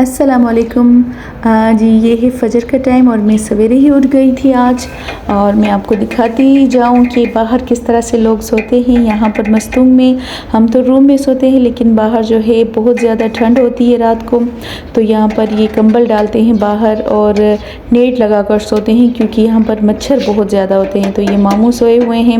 अस्सलामुअलैकुम। जी ये है फ़जर का टाइम और मैं सवेरे ही उठ गई थी आज। और मैं आपको दिखाती जाऊं कि बाहर किस तरह से लोग सोते हैं। यहाँ पर मस्तूंग में हम तो रूम में सोते हैं, लेकिन बाहर जो है बहुत ज़्यादा ठंड होती है रात को, तो यहाँ पर ये कंबल डालते हैं बाहर और नेट लगा कर सोते हैं, क्योंकि यहाँ पर मच्छर बहुत ज़्यादा होते हैं। तो ये मामू सोए हुए हैं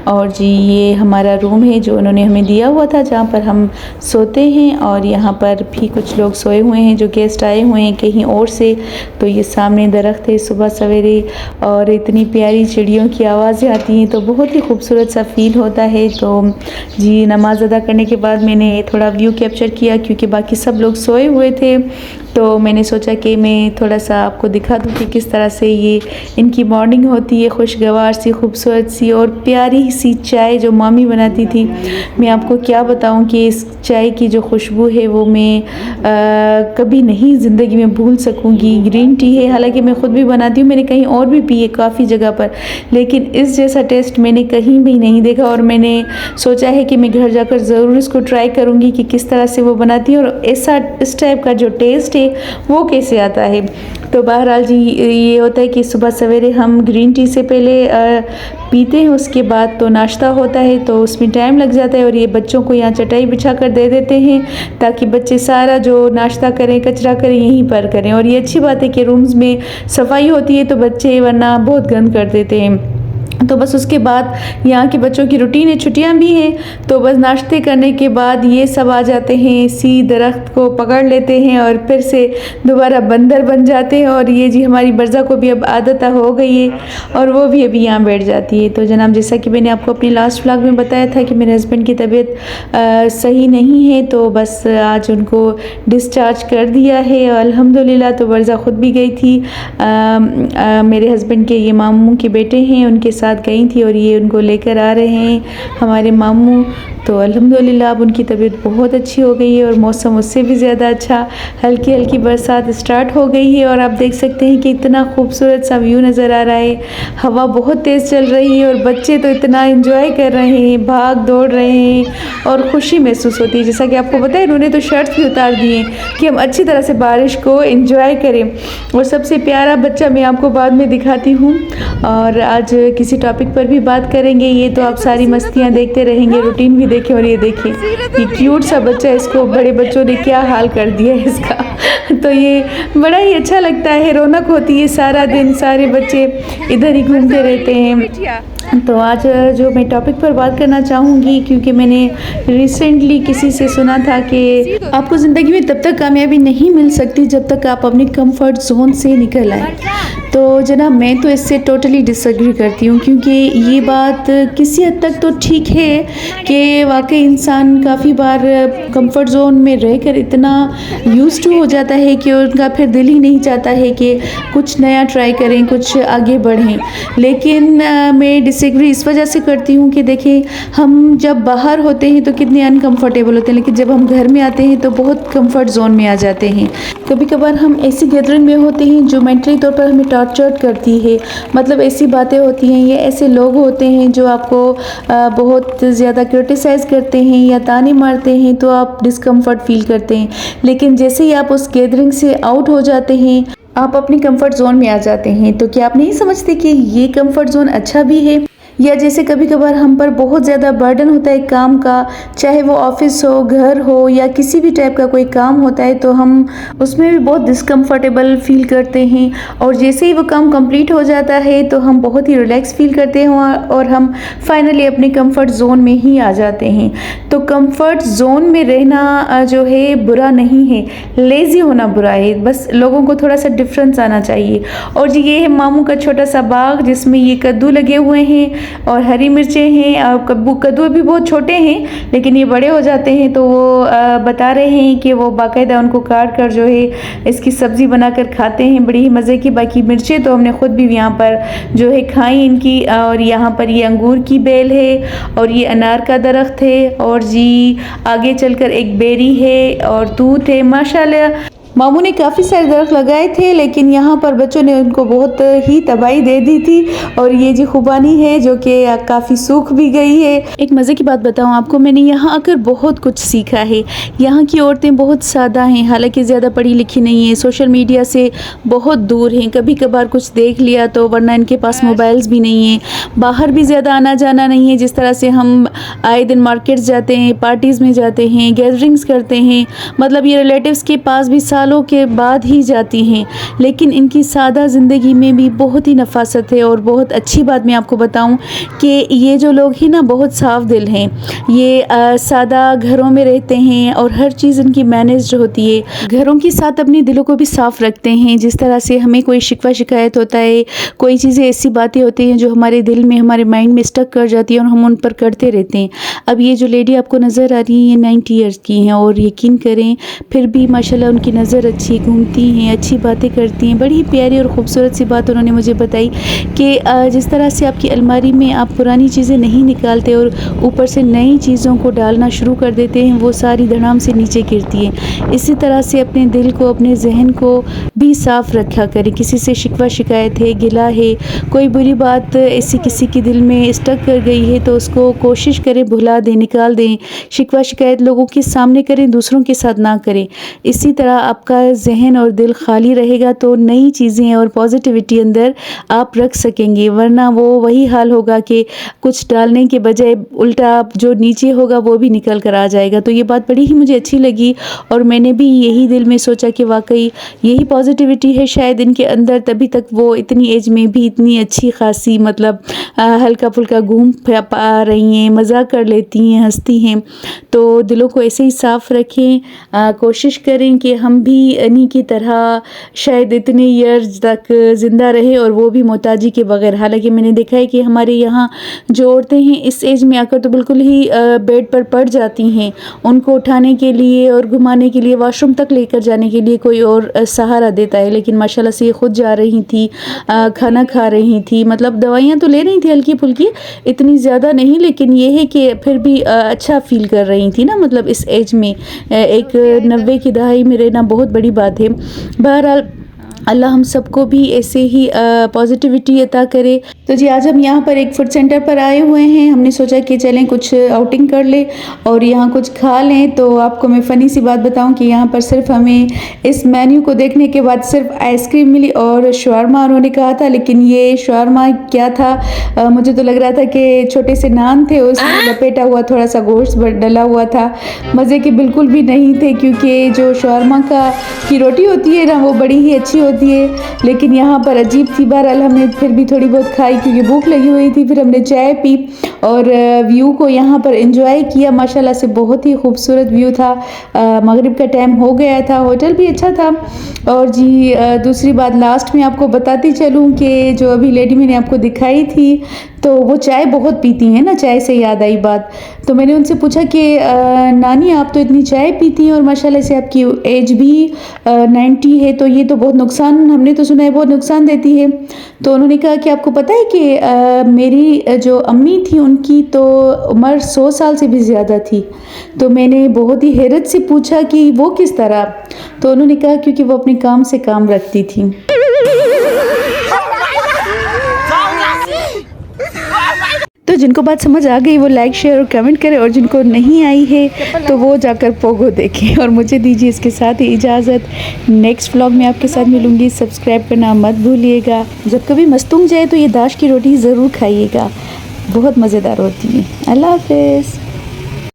और जी ये हमारा रूम है जो उन्होंने हमें दिया हुआ था, जहाँ पर हम सोते हैं। और यहाँ पर भी कुछ लोग सोए हुए हैं जो गेस्ट आए हुए हैं कहीं और से। तो ये सामने दरख्त है सुबह सवेरे, और इतनी प्यारी चिड़ियों की आवाज़ें आती हैं तो बहुत ही खूबसूरत सा फील होता है। तो जी नमाज़ अदा करने के बाद मैंने थोड़ा व्यू कैप्चर किया, क्योंकि बाकी सब लोग सोए हुए थे, तो मैंने सोचा कि मैं थोड़ा सा आपको दिखा दूँ कि किस तरह से ये इनकी मॉर्निंग होती है, खुशगवार सी, खूबसूरत सी और प्यारी सी चाय जो मामी बनाती थी। मैं आपको क्या बताऊं कि इस चाय की जो खुशबू है वो मैं कभी नहीं ज़िंदगी में भूल सकूंगी। ग्रीन टी है, हालांकि मैं ख़ुद भी बनाती हूँ, मैंने कहीं और भी पी है काफ़ी जगह पर, लेकिन इस जैसा टेस्ट मैंने कहीं भी नहीं देखा। और मैंने सोचा है कि मैं घर जाकर ज़रूर इसको ट्राई करूँगी कि किस तरह से वो बनाती है और ऐसा इस टाइप का जो टेस्ट है वो कैसे आता है। तो बहरहाल जी ये होता है कि सुबह सवेरे हम ग्रीन टी से पहले पीते हैं, उसके बाद तो नाश्ता होता है, तो उसमें टाइम लग जाता है। और ये बच्चों को यहाँ चटाई बिछा कर दे देते हैं ताकि बच्चे सारा जो नाश्ता करें, कचरा करें, यहीं पर करें। और ये अच्छी बात है कि रूम्स में सफाई होती है, तो बच्चे वरना बहुत गंद कर देते हैं। तो बस उसके बाद यहाँ के बच्चों की रूटीन है, छुट्टियाँ भी हैं, तो बस नाश्ते करने के बाद ये सब आ जाते हैं, इसी दरख्त को पकड़ लेते हैं और फिर से दोबारा बंदर बन जाते हैं। और ये जी हमारी बरज़ा को भी अब आदत हो गई है और वो भी अभी यहाँ बैठ जाती है। तो जनाब, जैसा कि मैंने आपको अपनी लास्ट व्लॉग में बताया था कि मेरे हस्बैंड की तबीयत सही नहीं है, तो बस आज उनको डिस्चार्ज कर दिया है अल्हम्दुलिल्लाह। तो बरज़ा ख़ुद भी गई थी, मेरे हस्बैंड के ये मामू के बेटे हैं उनके साथ गई थी और ये उनको लेकर आ रहे हैं हमारे मामू। तो अल्हम्दुलिल्लाह अब उनकी तबीयत बहुत अच्छी हो गई है और मौसम उससे भी ज़्यादा अच्छा, हल्की हल्की बरसात स्टार्ट हो गई है। और आप देख सकते हैं कि इतना खूबसूरत सा व्यू नज़र आ रहा है, हवा बहुत तेज़ चल रही है और बच्चे तो इतना एंजॉय कर रहे हैं, भाग दौड़ रहे हैं और खुशी महसूस होती है। जैसा कि आपको पता है, इन्होंने तो शर्ट्स भी उतार दिए कि हम अच्छी तरह से बारिश को एंजॉय करें। और सबसे प्यारा बच्चा मैं आपको बाद में दिखाती हूँ, और आज किसी टॉपिक पर भी बात करेंगे। ये तो आप सारी मस्तियाँ देखते रहेंगे, रूटीन भी देखें। और ये देखिए ये क्यूट सा बच्चा, इसको बड़े बच्चों ने क्या हाल कर दिया है इसका। तो ये बड़ा ही अच्छा लगता है, रौनक होती है, सारा दिन सारे बच्चे इधर ही घूमते रहते हैं। तो आज जो मैं टॉपिक पर बात करना चाहूँगी, क्योंकि मैंने रिसेंटली किसी से सुना था कि आपको ज़िंदगी में तब तक कामयाबी नहीं मिल सकती जब तक आप अपने कंफर्ट जोन से निकल आए। तो जनाब, मैं तो इससे टोटली डिसएग्री करती हूँ, क्योंकि ये बात किसी हद तक तो ठीक है कि वाकई इंसान काफ़ी बार कंफर्ट जोन में रहकर इतना यूज्ड टू हो जाता है कि उनका फिर दिल ही नहीं चाहता है कि कुछ नया ट्राई करें, कुछ आगे बढ़ें। लेकिन मैं डिसएग्री इस वजह से करती हूँ कि देखिए, हम जब बाहर होते हैं तो कितने अनकंफर्टेबल होते हैं, लेकिन जब हम घर में आते हैं तो बहुत कंफर्ट जोन में आ जाते हैं। कभी कभार हम ऐसी गैदरिंग में होते हैं जो मेंटली तौर पर हमें टॉर्चर करती है, मतलब ऐसी बातें होती हैं या ऐसे लोग होते हैं जो आपको बहुत ज़्यादा क्रिटिसाइज़ करते हैं या ताने मारते हैं, तो आप डिस्कम्फर्ट फील करते हैं। लेकिन जैसे ही आप उस गैदरिंग से आउट हो जाते हैं, आप अपनी कंफर्ट जोन में आ जाते हैं, तो क्या आप नहीं समझते कि ये कंफर्ट जोन अच्छा भी है? या जैसे कभी कभार हम पर बहुत ज़्यादा बर्डन होता है काम का, चाहे वो ऑफिस हो, घर हो या किसी भी टाइप का कोई काम होता है, तो हम उसमें भी बहुत डिस्कम्फर्टेबल फील करते हैं। और जैसे ही वो काम कंप्लीट हो जाता है तो हम बहुत ही रिलैक्स फील करते हैं और हम फाइनली अपने कंफर्ट जोन में ही आ जाते हैं। तो कंफर्ट जोन में रहना जो है बुरा नहीं है, लेज़ी होना बुरा है, बस लोगों को थोड़ा सा डिफरेंस आना चाहिए। और जी ये है मामू का छोटा सा बाग, जिसमें ये कद्दू लगे हुए हैं और हरी मिर्चें हैं। और कद्दू अभी बहुत छोटे हैं, लेकिन ये बड़े हो जाते हैं तो वो बता रहे हैं कि वो बाकायदा उनको काट कर जो है इसकी सब्ज़ी बनाकर खाते हैं, बड़ी ही मज़े की। बाकी मिर्चें तो हमने ख़ुद भी यहाँ पर जो है खाई इनकी। और यहाँ पर ये अंगूर की बेल है और ये अनार का दरख्त है, और जी आगे चलकर एक बेरी है और तूत है। माशाल्लाह मामू ने काफ़ी सारे दरख्त लगाए थे, लेकिन यहाँ पर बच्चों ने उनको बहुत ही तबाही दे दी थी और ये जी खुबानी है जो कि काफ़ी सूख भी गई है। एक मज़े की बात बताऊँ आपको, मैंने यहाँ आकर बहुत कुछ सीखा है। यहाँ की औरतें बहुत सादा हैं, हालांकि ज़्यादा पढ़ी लिखी नहीं है, सोशल मीडिया से बहुत दूर हैं, कभी कभार कुछ देख लिया तो, वरना इनके पास मोबाइल्स भी नहीं हैं, बाहर भी ज़्यादा आना जाना नहीं है। जिस तरह से हम आए दिन मार्केट्स जाते हैं, पार्टीज़ में जाते हैं, गैदरिंग्स करते हैं, मतलब ये रिलेटिव्स के पास भी सालों के बाद ही जाती हैं, लेकिन इनकी सादा ज़िंदगी में भी बहुत ही नफासत है। और बहुत अच्छी बात मैं आपको बताऊं कि ये जो लोग हैं ना, बहुत साफ दिल हैं, ये सादा घरों में रहते हैं और हर चीज़ इनकी मैनेज होती है, घरों के साथ अपने दिलों को भी साफ़ रखते हैं। जिस तरह से हमें कोई शिकवा शिकायत होता है, कोई चीज़ें ऐसी बातें होती हैं जो हमारे दिल में, हमारे माइंड में स्टक कर जाती है और हम उन पर करते रहते हैं। अब ये जो लेडी आपको नज़र आ रही है, ये 90 ईयर्स की हैं और यकीन करें फिर भी माशाल्लाह उनकी नज़र अच्छी, घूमती हैं, अच्छी बातें करती हैं। बड़ी प्यारी और ख़ूबसूरत सी बात उन्होंने मुझे बताई कि जिस तरह से आपकी अलमारी में आप पुरानी चीज़ें नहीं निकालते और ऊपर से नई चीज़ों को डालना शुरू कर देते हैं, वो सारी धड़ाम से नीचे गिरती हैं। इसी तरह से अपने दिल को, अपने जहन को भी साफ़ रखा करें। किसी से शिकवा शिकायत है, गिला है, कोई बुरी बात ऐसी किसी के दिल में स्टक कर गई है तो उसको कोशिश करें भुला दें, निकाल दें। शिकवा शिकायत लोगों के सामने करें, दूसरों के साथ ना करें। इसी तरह आपका जहन और दिल खाली रहेगा तो नई चीज़ें और पॉजिटिविटी अंदर आप रख सकेंगे, वरना वो वही हाल होगा कि कुछ डालने के बजाय उल्टा जो नीचे होगा वो भी निकल कर आ जाएगा। तो ये बात बड़ी ही मुझे अच्छी लगी और मैंने भी यही दिल में सोचा कि वाकई यही पॉजिटिविटी है शायद इनके अंदर, तभी तक वो इतनी एज में भी इतनी अच्छी खासी, मतलब हल्का फुल्का घूम पा रही हैं, मज़ाक कर लेती हैं, हंसती हैं। तो दिलों को ऐसे ही साफ़ रखें, कोशिश करें कि हम भी इन्हीं की तरह शायद इतने ईयर्स तक ज़िंदा रहे और वो भी मोहताजी के बगैर। हालांकि मैंने देखा है कि हमारे यहाँ जो औरतें हैं इस एज में आकर तो बिल्कुल ही बेड पर पड़ जाती हैं, उनको उठाने के लिए और घुमाने के लिए, वॉशरूम तक लेकर जाने के लिए कोई और सहारा देता है, लेकिन माशाल्लाह से ये खुद जा रही थी, खाना खा रही थी, मतलब दवाइयाँ तो ले रही थी हल्की फुल्की, इतनी ज़्यादा नहीं, लेकिन ये है कि फिर भी अच्छा फील कर रही थी ना, मतलब इस एज में एक 90 की दहाई में रहना बहुत बड़ी बात है। बहरहाल अल्लाह हम सबको भी ऐसे ही पॉजिटिविटी अता करे। तो जी आज हम यहाँ पर एक फूड सेंटर पर आए हुए हैं, हमने सोचा कि चलें कुछ आउटिंग कर ले और यहाँ कुछ खा लें। तो आपको मैं फ़नी सी बात बताऊँ कि यहाँ पर सिर्फ हमें इस मेन्यू को देखने के बाद सिर्फ आइसक्रीम मिली और शवारमा उन्होंने कहा था, लेकिन ये शवारमा क्या था, मुझे तो लग रहा था कि छोटे से नान थे, उसमें लपेटा हुआ थोड़ा सा गोश्त डला हुआ था, मज़े के बिल्कुल भी नहीं थे, क्योंकि जो शवारमा की रोटी होती है ना वो बड़ी ही अच्छी होती है, लेकिन यहाँ पर अजीब थी। बहरहाल हमने फिर भी थोड़ी बहुत खाई क्योंकि भूख लगी हुई थी, फिर हमने चाय पी और व्यू को यहाँ पर एंजॉय किया। माशाल्लाह से बहुत ही खूबसूरत व्यू था, मगरिब का टाइम हो गया था, होटल भी अच्छा था। और जी दूसरी बात लास्ट में आपको बताती चलूँ कि जो अभी लेडी मैंने आपको दिखाई थी तो वो चाय बहुत पीती हैं ना, चाय से याद आई बात, तो मैंने उनसे पूछा कि नानी आप तो इतनी चाय पीती हैं और माशाल्लाह से आपकी एज भी 90 है, तो ये तो बहुत नुकसान, हमने तो सुना है बहुत नुकसान देती है। तो उन्होंने कहा कि आपको पता है कि मेरी जो अम्मी थी उनकी तो उम्र 100 साल से भी ज़्यादा थी। तो मैंने बहुत ही हैरत से पूछा कि वो किस तरह, तो उन्होंने कहा क्योंकि वो अपने काम से काम रखती थी। तो जिनको बात समझ आ गई वो लाइक शेयर और कमेंट करें, और जिनको नहीं आई है तो वो जाकर पोगो देखें। और मुझे दीजिए इसके साथ ही इजाज़त, नेक्स्ट व्लॉग में आपके साथ मिलूँगी। सब्सक्राइब करना मत भूलिएगा। जब कभी मस्तूंग जाए तो ये दाश की रोटी ज़रूर खाइएगा, बहुत मज़ेदार होती है। अल्लाह हाफ़िज़।